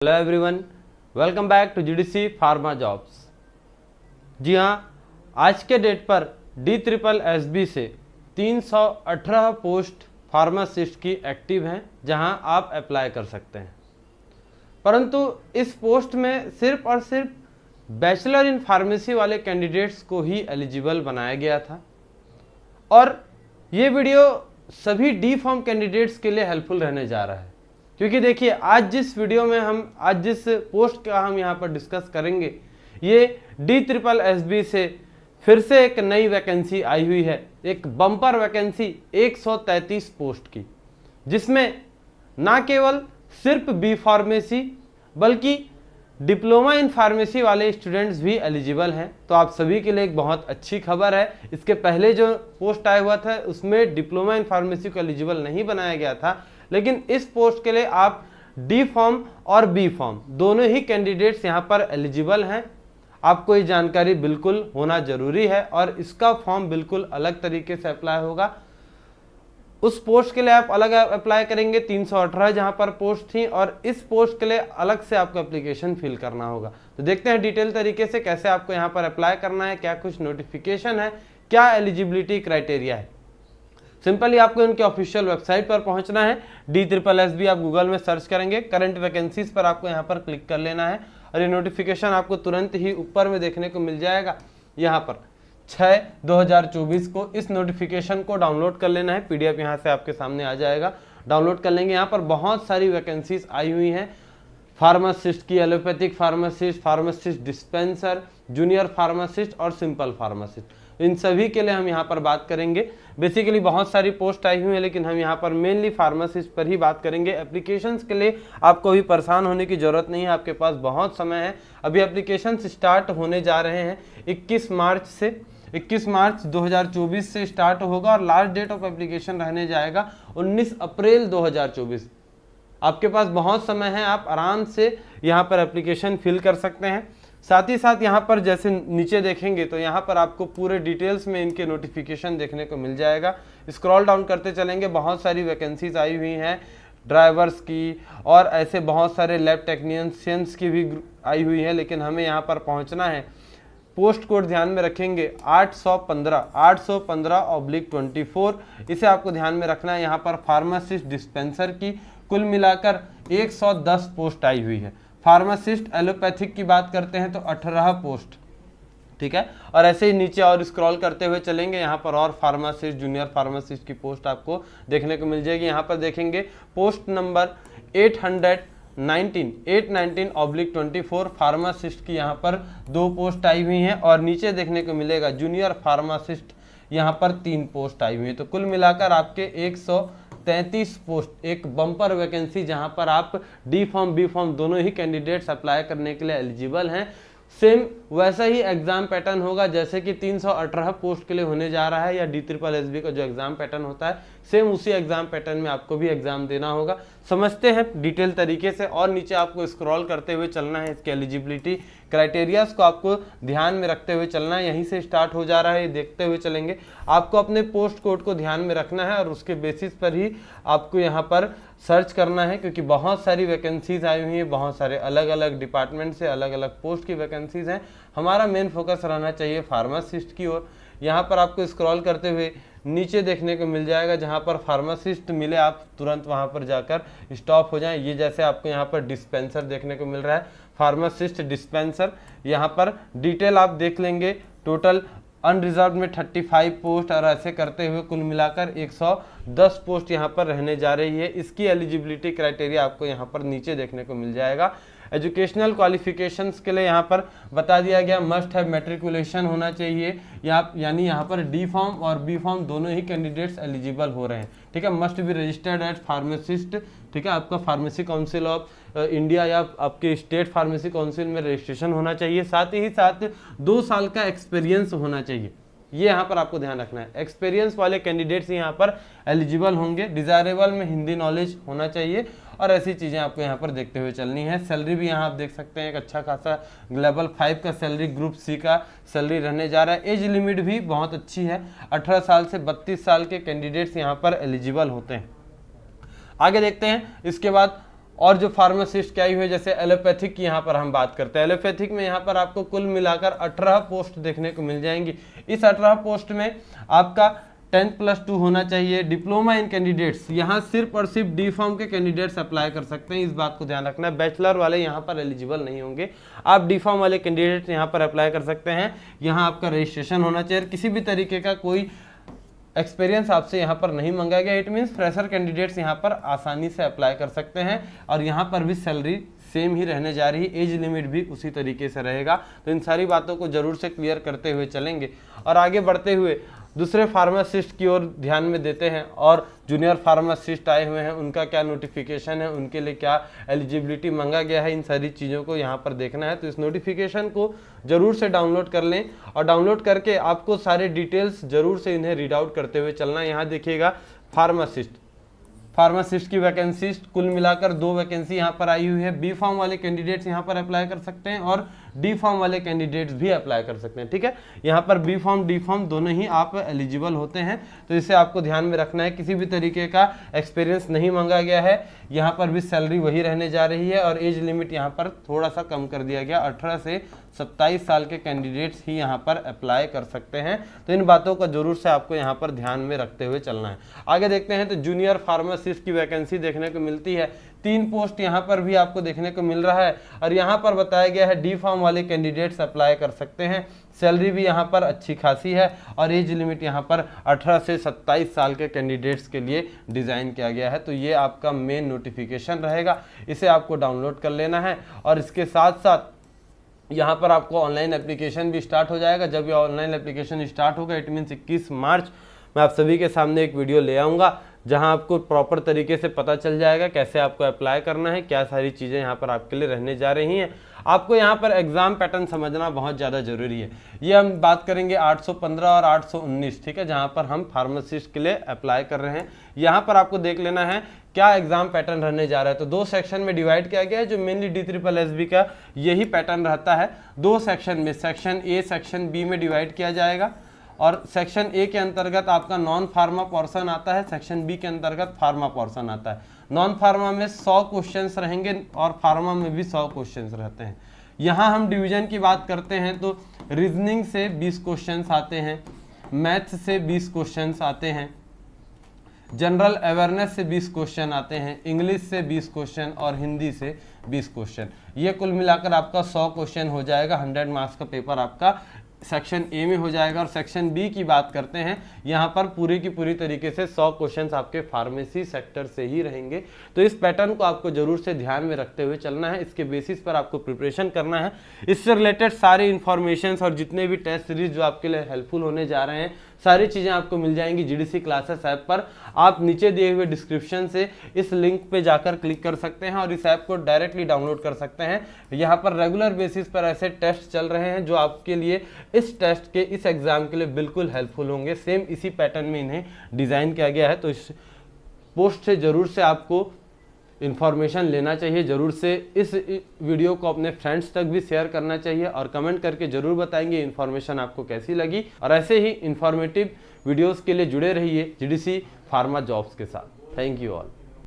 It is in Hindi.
Hello everyone, welcome back to GDC pharma jobs. जी हाँ, आज के डेट पर DSSB से 318 पोस्ट फार्मासिस्ट की एक्टिव हैं जहां आप अप्लाई कर सकते हैं। परंतु इस पोस्ट में सिर्फ और सिर्फ बैचलर इन फार्मेसी वाले कैंडिडेट्स को ही एलिजिबल बनाया गया था और ये वीडियो सभी डी फॉर्म कैंडिडेट्स के लिए हेल्पफुल रहने जा रहा है, क्योंकि देखिए आज जिस वीडियो में आज जिस पोस्ट का हम यहाँ पर डिस्कस करेंगे ये DSSB से फिर से एक नई वैकेंसी आई हुई है, एक बम्पर वैकेंसी 133 पोस्ट की, जिसमें ना केवल सिर्फ बी फार्मेसी बल्कि डिप्लोमा इन फार्मेसी वाले स्टूडेंट्स भी एलिजिबल हैं। तो आप सभी के लिए एक बहुत अच्छी खबर है। इसके पहले जो पोस्ट आया हुआ था उसमें डिप्लोमा इन फार्मेसी को एलिजिबल नहीं बनाया गया था, लेकिन इस पोस्ट के लिए आप डी फॉर्म और बी फॉर्म दोनों ही कैंडिडेट्स यहाँ पर एलिजिबल हैं। आपको ये जानकारी बिल्कुल होना जरूरी है और इसका फॉर्म बिल्कुल अलग तरीके से अप्लाई होगा। उस पोस्ट के लिए आप अलग अप्लाई करेंगे, 318 जहां पर पोस्ट थी, और इस पोस्ट के लिए अलग से आपको एप्लीकेशन फिल करना होगा। तो देखते हैं डिटेल तरीके से कैसे आपको यहां पर अप्लाई करना है, क्या कुछ नोटिफिकेशन है, क्या एलिजिबिलिटी क्राइटेरिया है। सिंपली आपको इनके ऑफिशियल वेबसाइट पर पहुंचना है। DSSB आप गूगल में सर्च करेंगे, करंट वैकेंसीज पर आपको यहाँ पर क्लिक कर लेना है और ये नोटिफिकेशन आपको तुरंत ही ऊपर में देखने को मिल जाएगा। यहाँ पर 6/2024 को इस नोटिफिकेशन को डाउनलोड कर लेना है। PDF यहाँ से आपके सामने आ जाएगा, डाउनलोड कर लेंगे। यहाँ पर बहुत सारी वैकेंसीज आई हुई हैं, फार्मासिस्ट की, allopathic pharmacist, pharmacist dispenser, junior pharmacist और सिंपल फार्मासिस्ट, इन सभी के लिए हम यहाँ पर बात करेंगे। बेसिकली बहुत सारी पोस्ट आई हुई हैं, लेकिन हम यहाँ पर मेनली फार्मासिस्ट पर ही बात करेंगे। एप्लीकेशंस के लिए आपको भी परेशान होने की ज़रूरत नहीं है, आपके पास बहुत समय है। अभी एप्लीकेशंस स्टार्ट होने जा रहे हैं 21 मार्च 2024 से स्टार्ट होगा और लास्ट डेट ऑफ एप्लीकेशन रहने जाएगा 19 अप्रैल 2024। आपके पास बहुत समय है, आप आराम से यहाँ पर एप्लीकेशन फिल कर सकते हैं। साथ ही साथ यहाँ पर जैसे नीचे देखेंगे तो यहाँ पर आपको पूरे डिटेल्स में इनके नोटिफिकेशन देखने को मिल जाएगा। स्क्रॉल डाउन करते चलेंगे, बहुत सारी वैकेंसीज आई हुई हैं, ड्राइवर्स की और ऐसे बहुत सारे लैब टेक्नीशियंस की भी आई हुई है। लेकिन हमें यहाँ पर पहुँचना है, पोस्ट कोड ध्यान में रखेंगे 815/24, इसे आपको ध्यान में रखना है। यहाँ पर फार्मासिस्ट डिस्पेंसर की कुल मिलाकर 110 पोस्ट आई हुई है। फार्मासिस्ट एलोपैथिक की बात करते हैं तो 18 पोस्ट, ठीक है। और ऐसे ही नीचे और स्क्रॉल करते हुए चलेंगे, यहाँ पर और फार्मासिस्ट, जूनियर फार्मासिस्ट की पोस्ट आपको देखने को मिल जाएगी। यहाँ पर देखेंगे पोस्ट नंबर 819/24 फार्मासिस्ट की यहाँ पर 2 पोस्ट आई हुई हैं और नीचे देखने को मिलेगा जूनियर फार्मासिस्ट, यहाँ पर 3 पोस्ट आई हुई है। तो कुल मिलाकर आपके 133 पोस्ट, एक बम्पर वैकेंसी जहां पर आप डी फॉर्म बी फॉर्म दोनों ही कैंडिडेट्स अप्लाई करने के लिए एलिजिबल हैं। सेम वैसा ही एग्जाम पैटर्न होगा जैसे कि 318 पोस्ट के लिए होने जा रहा है, या DSSB का जो एग्जाम पैटर्न होता है सेम उसी एग्जाम पैटर्न में आपको भी एग्जाम देना होगा। समझते हैं डिटेल तरीके से, और नीचे आपको स्क्रॉल करते हुए चलना है। इसके एलिजिबिलिटी क्राइटेरियाज को आपको ध्यान में रखते हुए चलना है, यहीं से स्टार्ट हो जा रहा है, ये देखते हुए चलेंगे। आपको अपने पोस्ट कोड को ध्यान में रखना है और उसके बेसिस पर ही आपको यहाँ पर सर्च करना है, क्योंकि बहुत सारी वैकेंसीज आई हुई हैं, बहुत सारे अलग अलग डिपार्टमेंट से अलग अलग पोस्ट की वैकेंसीज हैं। हमारा मेन फोकस रहना चाहिए फार्मासिस्ट की ओर। यहाँ पर आपको स्क्रॉल करते हुए नीचे देखने को मिल जाएगा, जहाँ पर फार्मासिस्ट मिले आप तुरंत वहाँ पर जाकर स्टॉप हो जाएं। ये जैसे आपको यहाँ पर डिस्पेंसर देखने को मिल रहा है, फार्मासिस्ट डिस्पेंसर, यहाँ पर डिटेल आप देख लेंगे। टोटल अनरिजर्व में 35 पोस्ट और ऐसे करते हुए कुल मिलाकर 110 पोस्ट यहाँ पर रहने जा रही है। इसकी एलिजिबिलिटी क्राइटेरिया आपको यहाँ पर नीचे देखने को मिल जाएगा। एजुकेशनल क्वालिफिकेशंस के लिए यहाँ पर बता दिया गया, मस्ट है मैट्रिकुलेशन होना चाहिए, यानी यहाँ पर डी फॉर्म और बी फॉर्म दोनों ही कैंडिडेट्स एलिजिबल हो रहे हैं, ठीक है। Must be registered as pharmacist, ठीक है। आपका फार्मेसी काउंसिल ऑफ इंडिया या आपके स्टेट फार्मेसी काउंसिल में रजिस्ट्रेशन होना चाहिए। साथ ही साथ 2 साल का एक्सपीरियंस होना चाहिए, ये यहाँ पर आपको ध्यान रखना है। एक्सपीरियंस वाले कैंडिडेट्स यहाँ पर एलिजिबल होंगे। डिजायरेबल में हिंदी नॉलेज होना चाहिए और ऐसी चीज़ें आपको यहाँ पर देखते हुए चलनी है। सैलरी भी यहाँ आप देख सकते हैं, एक अच्छा खासा लेवल 5 का सैलरी, ग्रुप C का सैलरी रहने जा रहा है। एज लिमिट भी बहुत अच्छी है, 18 साल से 32 साल के कैंडिडेट्स यहाँ पर एलिजिबल होते हैं। आगे देखते हैं। इसके बाद और जो फार्मासिस्ट की आई हुई है, जैसे एलोपैथिक की यहाँ पर हम बात करते हैं, एलोपैथिक में यहाँ पर आपको कुल मिलाकर 18 पोस्ट देखने को मिल जाएंगी। इस 18 पोस्ट में आपका 10+2 होना चाहिए। डिप्लोमा इन कैंडिडेट्स, यहाँ सिर्फ और सिर्फ डी फॉर्म के कैंडिडेट्स अप्लाई कर सकते हैं, इस बात को ध्यान रखना है। बैचलर वाले यहाँ पर एलिजिबल नहीं होंगे, आप डी फॉर्म वाले कैंडिडेट्स यहाँ पर अप्लाई कर सकते हैं। यहाँ आपका रजिस्ट्रेशन होना चाहिए, किसी भी तरीके का कोई एक्सपीरियंस आपसे यहाँ पर नहीं मांगा गया। इट मीन्स फ्रेशर कैंडिडेट्स यहाँ पर आसानी से अप्लाई कर सकते हैं और यहाँ पर भी सैलरी सेम ही रहने जा रही है, एज लिमिट भी उसी तरीके से रहेगा। तो इन सारी बातों को जरूर से क्लियर करते हुए चलेंगे और आगे बढ़ते हुए दूसरे फार्मासिस्ट की ओर ध्यान में देते हैं और जूनियर फार्मासिस्ट आए हुए हैं, उनका क्या नोटिफिकेशन है, उनके लिए क्या एलिजिबिलिटी मांगा गया है, इन सारी चीज़ों को यहाँ पर देखना है। तो इस नोटिफिकेशन को जरूर से डाउनलोड कर लें और डाउनलोड करके आपको सारे डिटेल्स जरूर से इन्हें रीड आउट करते हुए चलना है। यहाँ देखिएगा फार्मासिस्ट की वैकेंसी कुल मिलाकर 2 वैकेंसी यहाँ पर आई हुई है। बी फॉर्म वाले कैंडिडेट्स यहाँ पर अप्लाई कर सकते हैं और डी फॉर्म वाले कैंडिडेट्स भी अप्लाई कर सकते हैं, ठीक है। यहाँ पर बी फॉर्म डी फॉर्म दोनों ही आप एलिजिबल होते हैं, तो इसे आपको ध्यान में रखना है। किसी भी तरीके का एक्सपीरियंस नहीं मांगा गया है, यहाँ पर भी सैलरी वही रहने जा रही है और एज लिमिट यहाँ पर थोड़ा सा कम कर दिया गया, 18 से 27 साल के कैंडिडेट्स ही यहाँ पर अप्लाई कर सकते हैं। तो इन बातों का जरूर से आपको यहाँ पर ध्यान में रखते हुए चलना है। आगे देखते हैं तो जूनियर फार्मासिस्ट की वैकेंसी देखने को मिलती है, 3 पोस्ट यहाँ पर भी आपको देखने को मिल रहा है और यहाँ पर बताया गया है डी फॉर्म वाले कैंडिडेट्स अप्लाई कर सकते हैं। सैलरी भी यहाँ पर अच्छी खासी है और एज लिमिट यहाँ पर 18 से 27 साल के कैंडिडेट्स के लिए डिज़ाइन किया गया है। तो ये आपका मेन नोटिफिकेशन रहेगा, इसे आपको डाउनलोड कर लेना है और इसके साथ साथ यहाँ पर आपको ऑनलाइन एप्लीकेशन भी स्टार्ट हो जाएगा। जब ये ऑनलाइन एप्लीकेशन स्टार्ट होगा, इट मीन्स 21 मार्च, मैं आप सभी के सामने एक वीडियो ले आऊँगा जहाँ आपको प्रॉपर तरीके से पता चल जाएगा कैसे आपको अप्लाई करना है, क्या सारी चीज़ें यहाँ पर आपके लिए रहने जा रही हैं। आपको यहाँ पर एग्ज़ाम पैटर्न समझना बहुत ज़्यादा ज़रूरी है। ये हम बात करेंगे 815 और 819, ठीक है, जहाँ पर हम फार्मासिस्ट के लिए अप्लाई कर रहे हैं। यहाँ पर आपको देख लेना है क्या एग्जाम पैटर्न रहने जा रहा है। तो 2 सेक्शन में डिवाइड किया गया है, जो मेनली DSSB का यही पैटर्न रहता है। 2 सेक्शन में, सेक्शन ए सेक्शन बी में डिवाइड किया जाएगा और सेक्शन ए के अंतर्गत आपका नॉन फार्मा पोर्शन आता है, सेक्शन बी के अंतर्गत फार्मा पोर्शन आता है। नॉन फार्मा में 100 क्वेश्चंस रहेंगे और फार्मा में भी 100 क्वेश्चंस रहते हैं। यहाँ हम डिवीजन की बात करते हैं तो रीजनिंग से 20 क्वेश्चंस आते हैं, मैथ्स से 20 क्वेश्चंस आते हैं, जनरल अवेयरनेस से 20 क्वेश्चन आते हैं, इंग्लिश से 20 क्वेश्चन और हिंदी से 20 क्वेश्चन। ये कुल मिलाकर आपका 100 क्वेश्चन हो जाएगा। 100 मार्क्स का पेपर आपका सेक्शन ए में हो जाएगा। और सेक्शन बी की बात करते हैं, यहाँ पर पूरी की पूरी तरीके से 100 क्वेश्चंस आपके फार्मेसी सेक्टर से ही रहेंगे। तो इस पैटर्न को आपको जरूर से ध्यान में रखते हुए चलना है, इसके बेसिस पर आपको प्रिपरेशन करना है। इससे रिलेटेड सारी इन्फॉर्मेशंस और जितने भी टेस्ट सीरीज जो आपके लिए हेल्पफुल होने जा रहे हैं, सारी चीज़ें आपको मिल जाएंगी GDC क्लासेस ऐप पर। आप नीचे दिए हुए डिस्क्रिप्शन से इस लिंक पे जाकर क्लिक कर सकते हैं और इस ऐप को डायरेक्टली डाउनलोड कर सकते हैं। यहाँ पर रेगुलर बेसिस पर ऐसे टेस्ट चल रहे हैं जो आपके लिए इस टेस्ट के, इस एग्जाम के लिए बिल्कुल हेल्पफुल होंगे। सेम इसी पैटर्न में इन्हें डिज़ाइन किया गया है। तो इस पोस्ट से ज़रूर से आपको इन्फॉर्मेशन लेना चाहिए, ज़रूर से इस वीडियो को अपने फ्रेंड्स तक भी शेयर करना चाहिए और कमेंट करके ज़रूर बताएंगे इन्फॉर्मेशन आपको कैसी लगी। और ऐसे ही इन्फॉर्मेटिव वीडियोस के लिए जुड़े रहिए GDC फार्मा जॉब्स के साथ। Thank you all.